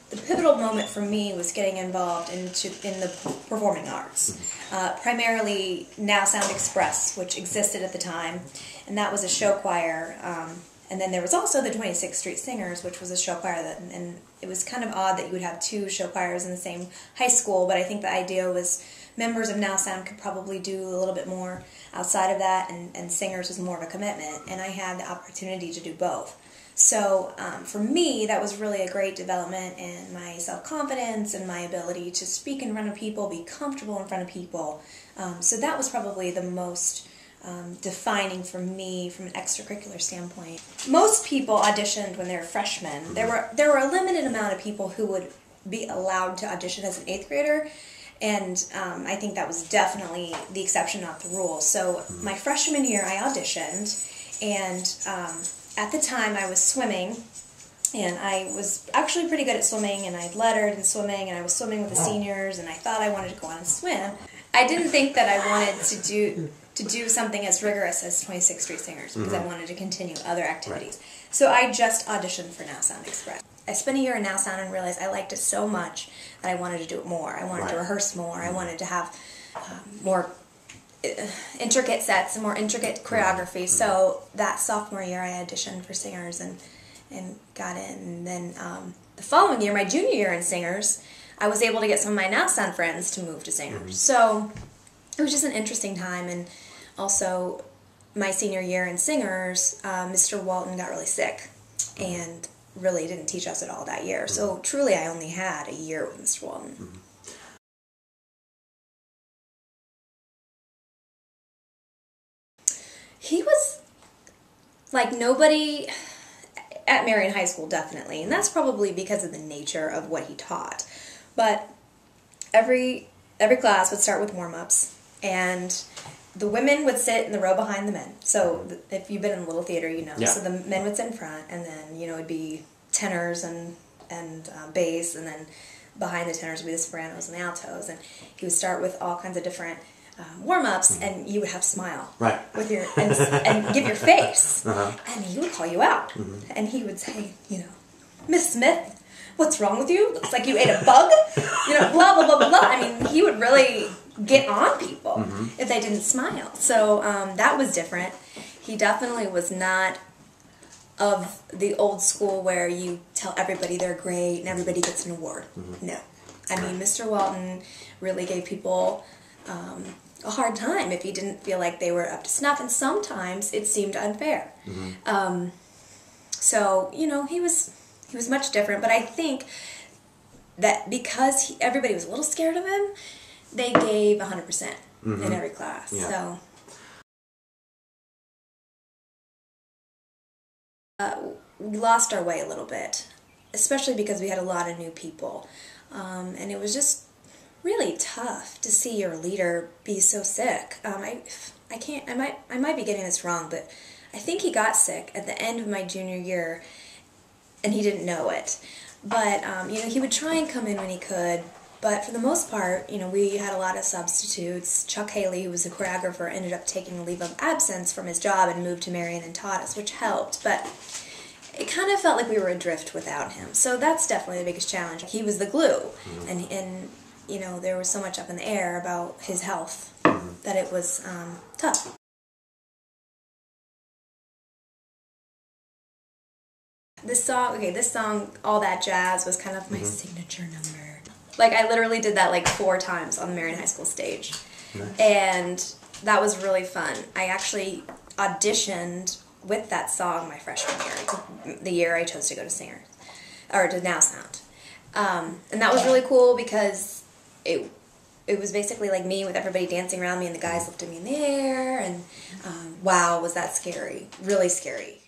the pivotal moment for me was getting involved in the performing arts. Primarily Now Sound Express, which existed at the time, and that was a show choir. And then there was also the 26th Street Singers, which was a show choir, and it was kind of odd that you would have two show choirs in the same high school, but I think the idea was members of Now Sound could probably do a little bit more outside of that, and singers was more of a commitment, and I had the opportunity to do both. So for me, that was really a great development in my self-confidence and my ability to speak in front of people, be comfortable in front of people. So that was probably the most defining for me from an extracurricular standpoint. Most people auditioned when they were freshmen. There were a limited amount of people who would be allowed to audition as an 8th grader, and I think that was definitely the exception, not the rule. So my freshman year, I auditioned, and at the time I was swimming, and I was actually pretty good at swimming, and I lettered in swimming, and I was swimming with the seniors, and I thought I wanted to go on and swim. I didn't think that I wanted to do something as rigorous as 26th Street Singers, because I wanted to continue other activities. Right. So I just auditioned for Now Sound Express. I spent a year in Now Sound and realized I liked it so much that I wanted to do it more. I wanted to rehearse more. I wanted to have more intricate sets and more intricate choreography. So that sophomore year I auditioned for Singers and got in. And then the following year, my junior year in Singers, I was able to get some of my Now Sound friends to move to Singers. So it was just an interesting time. And also my senior year in Singers, Mr. Walton got really sick and really didn't teach us at all that year. So truly I only had a year with Mr. Walton. He was like nobody at Marion High School, definitely, and that's probably because of the nature of what he taught. But every class would start with warm-ups, and the women would sit in the row behind the men. So if you've been in a little theater, you know. Yeah. So the men would sit in front, and then it'd be tenors and bass, and then behind the tenors would be the sopranos and the altos, and he would start with all kinds of different warm-ups, and you would have to smile with your and give your face, and he would call you out, and he would say, Miss Smith, what's wrong with you? Looks like you ate a bug, blah blah blah blah blah. I mean, he would really get on people if they didn't smile. So that was different. He definitely was not of the old school where you tell everybody they're great and everybody gets an award. No, I mean, Mr. Walton really gave people a hard time if he didn't feel like they were up to snuff, and sometimes it seemed unfair. So he was much different, but I think that because everybody was a little scared of him, they gave 100% in every class. Yeah. So we lost our way a little bit, especially because we had a lot of new people, and it was just really tough to see your leader be so sick. I might be getting this wrong, but I think he got sick at the end of my junior year, and he didn't know it. But he would try and come in when he could. But for the most part, we had a lot of substitutes. Chuck Haley, who was the choreographer, ended up taking a leave of absence from his job and moved to Marion and taught us, which helped. But it kind of felt like we were adrift without him. So that's definitely the biggest challenge. He was the glue, and there was so much up in the air about his health that it was tough. This song, All That Jazz, was kind of my signature number. Like, I literally did that 4 times on the Marion High School stage. Nice. And that was really fun. I actually auditioned with that song my freshman year, the year I chose to go to Singers, or to Now Sound. And that was really cool because it was basically like me with everybody dancing around me and the guys lifting me in the air, and wow, was that scary. Really scary.